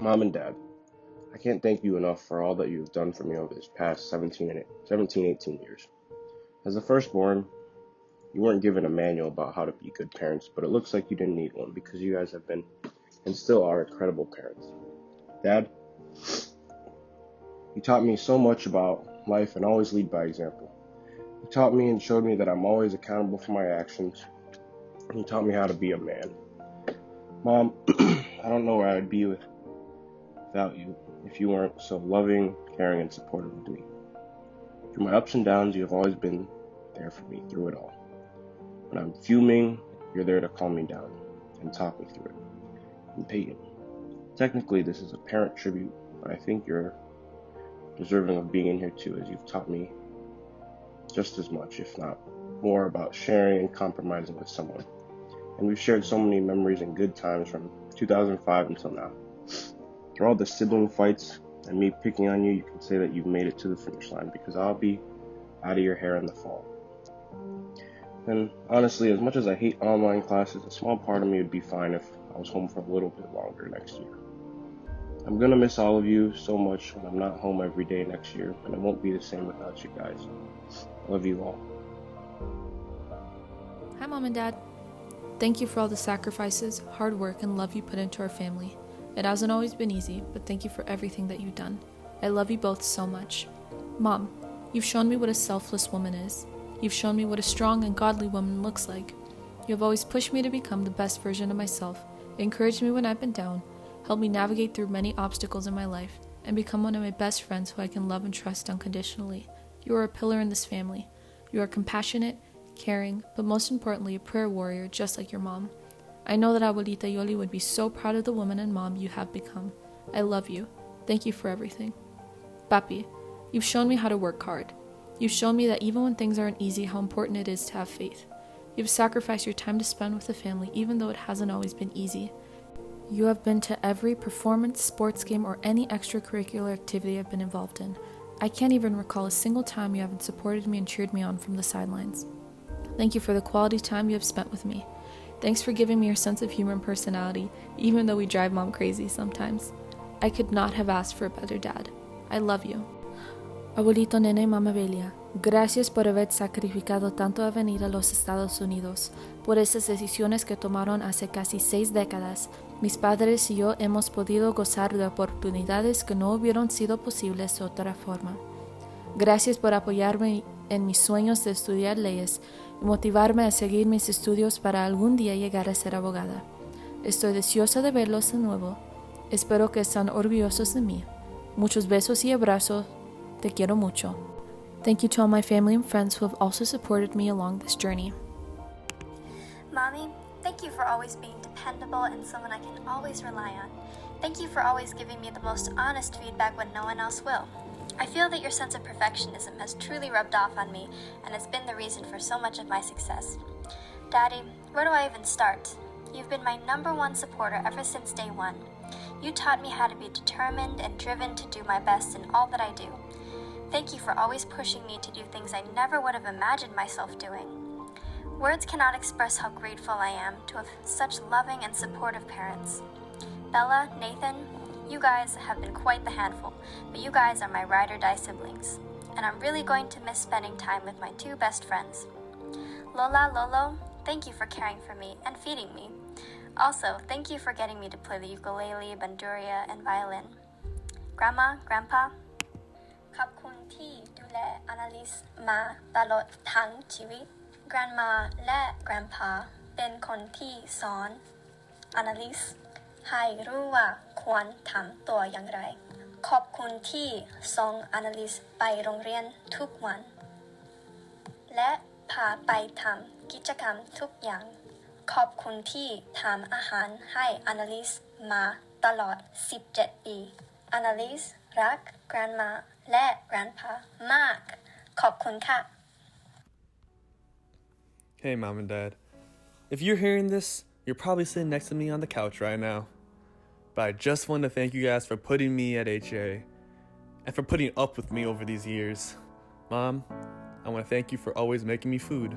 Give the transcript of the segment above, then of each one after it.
Mom and Dad, I can't thank you enough for all that you've done for me over this past 18 years. As the firstborn, you weren't given a manual about how to be good parents, but it looks like you didn't need one because you guys have been and still are incredible parents. Dad, you taught me so much about life and always lead by example. You taught me and showed me that I'm always accountable for my actions. And you taught me how to be a man. Mom, I don't know where I'd be without you if you weren't so loving, caring, and supportive of me. Through my ups and downs, you have always been there for me through it all. When I'm fuming, you're there to calm me down and talk me through it. And Peyton, technically this is a parent tribute, but I think you're deserving of being in here too, as you've taught me just as much, if not more, about sharing and compromising with someone. And we've shared so many memories and good times from 2005 until now. Through all the sibling fights and me picking on you, you can say that you've made it to the finish line because I'll be out of your hair in the fall. And honestly, as much as I hate online classes, a small part of me would be fine if I was home for a little bit longer next year. I'm gonna miss all of you so much when I'm not home every day next year, and it won't be the same without you guys. I love you all. Hi, Mom and Dad. Thank you for all the sacrifices, hard work, and love you put into our family. It hasn't always been easy, but thank you for everything that you've done. I love you both so much. Mom, you've shown me what a selfless woman is. You've shown me what a strong and godly woman looks like. You have always pushed me to become the best version of myself, encouraged me when I've been down, helped me navigate through many obstacles in my life, and become one of my best friends who I can love and trust unconditionally. You are a pillar in this family. You are compassionate, caring, but most importantly, a prayer warrior just like your mom. I know that Abuelita Yoli would be so proud of the woman and mom you have become. I love you. Thank you for everything. Papi, you've shown me how to work hard. You've shown me that even when things aren't easy, how important it is to have faith. You've sacrificed your time to spend with the family, even though it hasn't always been easy. You have been to every performance, sports game, or any extracurricular activity I've been involved in. I can't even recall a single time you haven't supported me and cheered me on from the sidelines. Thank you for the quality time you have spent with me. Thanks for giving me your sense of humor and personality, even though we drive Mom crazy sometimes. I could not have asked for a better dad. I love you. Abuelito Nene y Mama Belia, gracias por haber sacrificado tanto a venir a los Estados Unidos. Por esas decisiones que tomaron hace casi 6 décadas, mis padres y yo hemos podido gozar de oportunidades que no hubieran sido posibles de otra forma. Gracias por apoyarme en mis sueños de estudiar leyes y motivarme a seguir mis estudios para algún día llegar a ser abogada. Estoy deseosa de verlos de nuevo. Espero que estén orgullosos de mí. Muchos besos y abrazos. Te quiero mucho. Thank you to all my family and friends who have also supported me along this journey. Mommy, thank you for always being dependable and someone I can always rely on. Thank you for always giving me the most honest feedback when no one else will. I feel that your sense of perfectionism has truly rubbed off on me and has been the reason for so much of my success. Daddy, where do I even start? You've been my #1 supporter ever since day one. You taught me how to be determined and driven to do my best in all that I do. Thank you for always pushing me to do things I never would have imagined myself doing. Words cannot express how grateful I am to have such loving and supportive parents. Bella, Nathan, you guys have been quite the handful, but you guys are my ride or die siblings, and I'm really going to miss spending time with my 2 best friends. Lola, Lolo, thank you for caring for me and feeding me. Also, thank you for getting me to play the ukulele, bandurria, and violin. Grandma, Grandpa, ขอบคุณที่ดูแล Annalise มาตลอดทั้งชีวิต Grandma และ Grandpa เป็นคนที่สอน Annalise ให้รู้ว่าควรทำตัวอย่างไร ขอบคุณที่ส่ง Annalise ไปโรงเรียนทุกวัน และพาไปทำกิจกรรมทุกอย่าง ขอบคุณที่ทำอาหารให้ Annalise มาตลอด 17 ปี Annalise รัก Grandma และ Grandpa มาก ขอบคุณค่ะ Hey, Mom and Dad. If you're hearing this, you're probably sitting next to me on the couch right now. But I just want to thank you guys for putting me at HA and for putting up with me over these years. Mom, I want to thank you for always making me food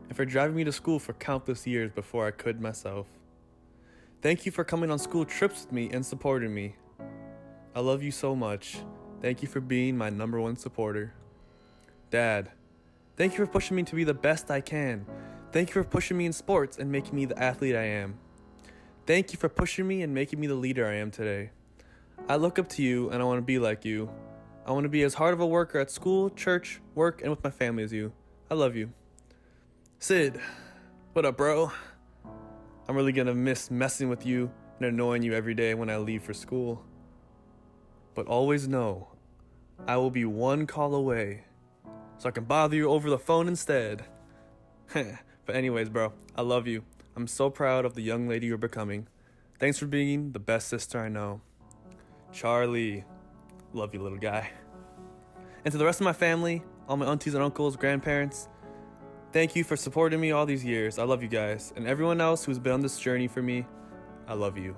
and for driving me to school for countless years before I could myself. Thank you for coming on school trips with me and supporting me. I love you so much. Thank you for being my number one supporter. Dad, thank you for pushing me to be the best I can. Thank you for pushing me in sports and making me the athlete I am. Thank you for pushing me and making me the leader I am today. I look up to you and I want to be like you. I want to be as hard of a worker at school, church, work, and with my family as you. I love you. Sid, what up, bro? I'm really gonna miss messing with you and annoying you every day when I leave for school. But always know, I will be one call away, so I can bother you over the phone instead. But anyways, bro, I love you. I'm so proud of the young lady you're becoming. Thanks for being the best sister I know. Charlie, love you, little guy. And to the rest of my family, all my aunties and uncles, grandparents, thank you for supporting me all these years. I love you guys. And everyone else who's been on this journey for me, I love you.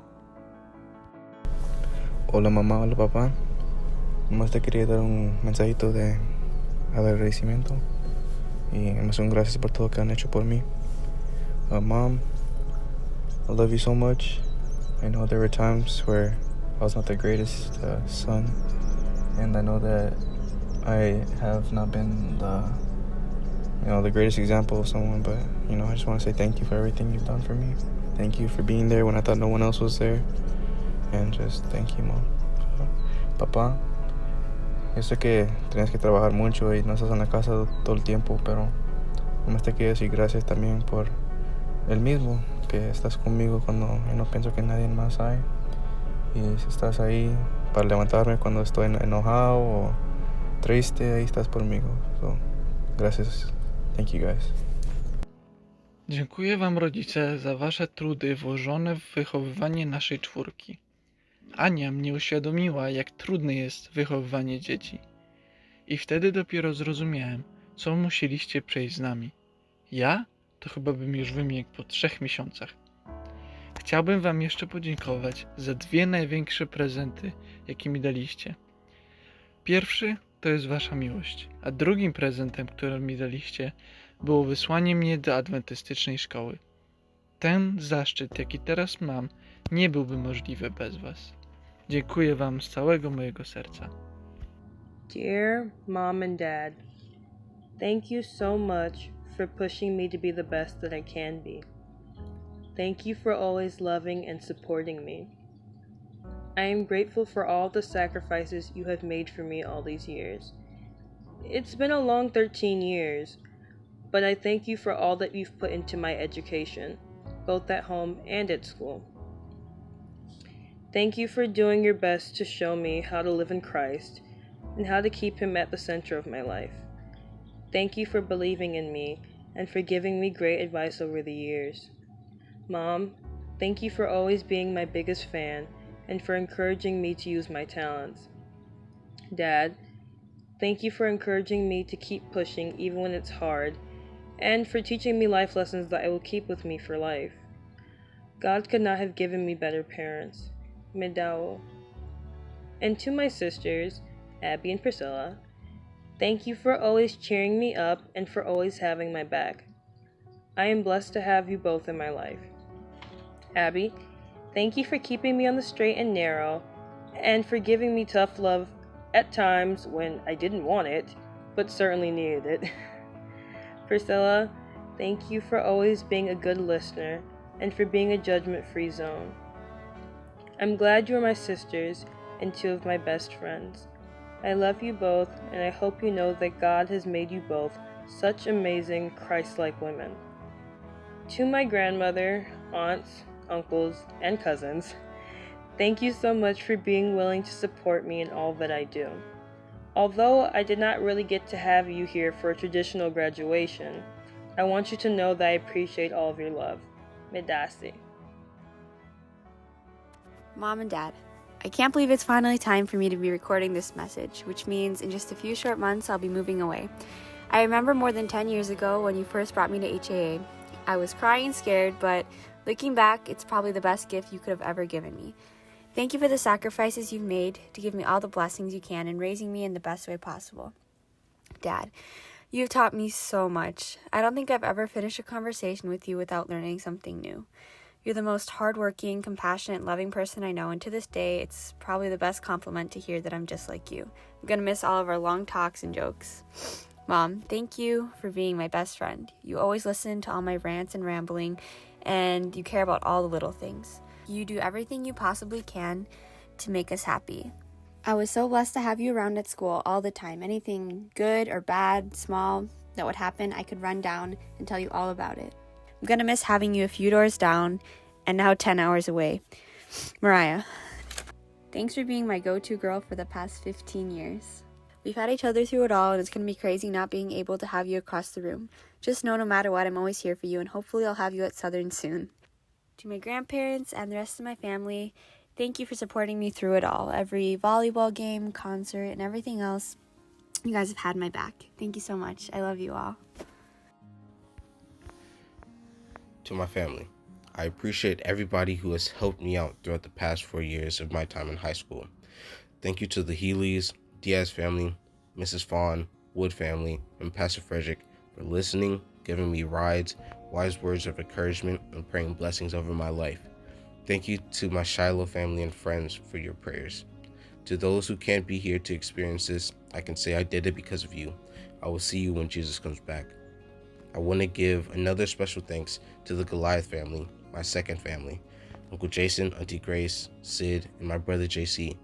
Hola mamá, hola papá. Nomás te quería dar un mensajito de agradecimiento y más un gracias por todo que han hecho por mí. Mom, I love you so much. I know there were times where I was not the greatest son, and I know that I have not been the greatest example of someone, but I just want to say thank you for everything you've done for me. Thank you for being there when I thought no one else was there, and just thank you, Mom. Papá, yo sé que tienes que trabajar mucho y no estás en la casa todo el tiempo, pero nomás te quiero decir gracias también por el mismo, que estás conmigo cuando yo no pienso que nadie más hay, y si estás ahí para levantarme cuando estoy enojado o triste, ahí estás conmigo. So, gracias. Thank you guys. Dziękuję wam rodzice za wasze trudy włożone w wychowywanie naszej czwórki. Ania mnie uświadomiła, jak trudne jest wychowywanie dzieci. I wtedy dopiero zrozumiałem, co musieliście przejść z nami. Ja to chyba bym już wymiękł po 3 miesiącach. Chciałbym wam jeszcze podziękować za 2 największe prezenty, jakie mi daliście. Pierwszy to jest wasza miłość, a drugim prezentem, który mi daliście, było wysłanie mnie do adwentystycznej szkoły. Ten zaszczyt, jaki teraz mam, nie byłby możliwy bez was. Dziękuję wam z całego mojego serca. Dear Mom and Dad, thank you so much for pushing me to be the best that I can be. Thank you for always loving and supporting me. I am grateful for all the sacrifices you have made for me all these years. It's been a long 13 years, but I thank you for all that you've put into my education, both at home and at school. Thank you for doing your best to show me how to live in Christ and how to keep Him at the center of my life. Thank you for believing in me and for giving me great advice over the years. Mom, thank you for always being my biggest fan and for encouraging me to use my talents. Dad, thank you for encouraging me to keep pushing even when it's hard, and for teaching me life lessons that I will keep with me for life. God could not have given me better parents. Medao. And to my sisters, Abby and Priscilla, thank you for always cheering me up and for always having my back. I am blessed to have you both in my life. Abby, thank you for keeping me on the straight and narrow and for giving me tough love at times when I didn't want it, but certainly needed it. Priscilla, thank you for always being a good listener and for being a judgment-free zone. I'm glad you are my sisters and 2 of my best friends. I love you both, and I hope you know that God has made you both such amazing Christ-like women. To my grandmother, aunts, uncles, and cousins, thank you so much for being willing to support me in all that I do. Although I did not really get to have you here for a traditional graduation, I want you to know that I appreciate all of your love. Medasi. Mom and Dad, I can't believe it's finally time for me to be recording this message, which means in just a few short months I'll be moving away. I remember more than 10 years ago when you first brought me to HAA. I was crying and scared, but looking back, it's probably the best gift you could have ever given me. Thank you for the sacrifices you've made to give me all the blessings you can and raising me in the best way possible. Dad, you've taught me so much. I don't think I've ever finished a conversation with you without learning something new. You're the most hardworking, compassionate, loving person I know, and to this day, it's probably the best compliment to hear that I'm just like you. I'm gonna miss all of our long talks and jokes. Mom, thank you for being my best friend. You always listen to all my rants and rambling, and you care about all the little things. You do everything you possibly can to make us happy. I was so blessed to have you around at school all the time. Anything good or bad, small, that would happen, I could run down and tell you all about it. I'm gonna miss having you a few doors down and now 10 hours away. Mariah, thanks for being my go-to girl for the past 15 years. We've had each other through it all, and it's gonna be crazy not being able to have you across the room. Just know no matter what, I'm always here for you, and hopefully I'll have you at Southern soon. To my grandparents and the rest of my family, thank you for supporting me through it all. Every volleyball game, concert, and everything else. You guys have had my back. Thank you so much. I love you all. To my family, I appreciate everybody who has helped me out throughout the past 4 years of my time in high school. Thank you to the Healy's, Diaz family, Mrs. Fawn, Wood family, and Pastor Frederick for listening, giving me rides, wise words of encouragement, and praying blessings over my life. Thank you to my Shiloh family and friends for your prayers. To those who can't be here to experience this, I can say I did it because of you. I will see you when Jesus comes back. I want to give another special thanks to the Goliath family, my second family, Uncle Jason, Auntie Grace, Sid, and my brother JC.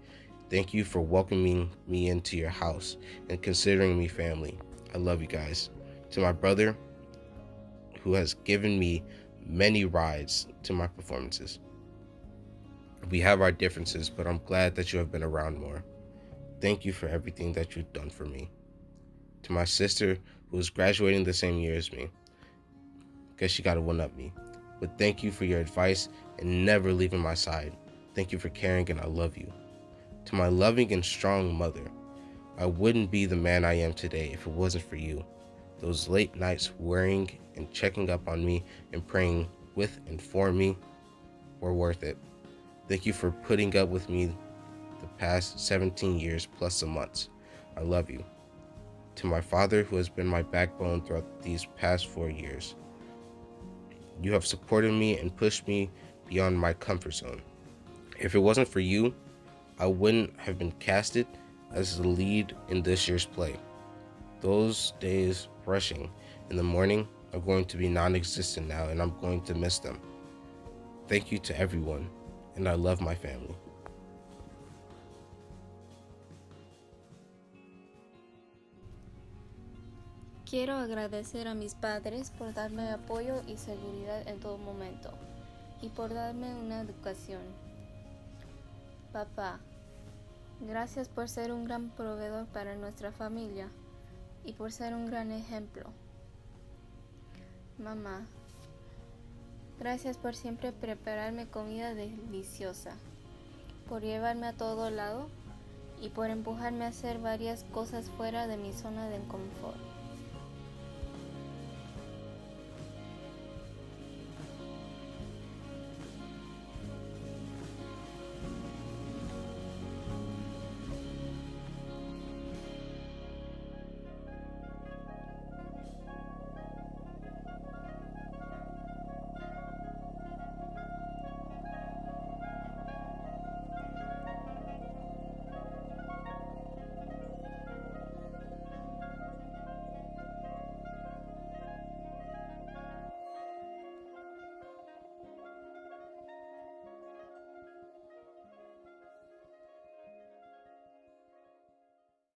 Thank you for welcoming me into your house and considering me family. I love you guys. To my brother, who has given me many rides to my performances. We have our differences, but I'm glad that you have been around more. Thank you for everything that you've done for me. To my sister, who is graduating the same year as me. Guess she got to one-up me. But thank you for your advice and never leaving my side. Thank you for caring, and I love you. To my loving and strong mother, I wouldn't be the man I am today if it wasn't for you. Those late nights worrying and checking up on me and praying with and for me were worth it. Thank you for putting up with me the past 17 years plus some months. I love you. To my father, who has been my backbone throughout these past 4 years. You have supported me and pushed me beyond my comfort zone. If it wasn't for you, I wouldn't have been casted as the lead in this year's play. Those days rushing in the morning are going to be non-existent now, and I'm going to miss them. Thank you to everyone, and I love my family. Quiero agradecer a mis padres por darme apoyo y seguridad en todo momento y por darme una educación. Papá, gracias por ser un gran proveedor para nuestra familia y por ser un gran ejemplo. Mamá, gracias por siempre prepararme comida deliciosa, por llevarme a todo lado y por empujarme a hacer varias cosas fuera de mi zona de confort.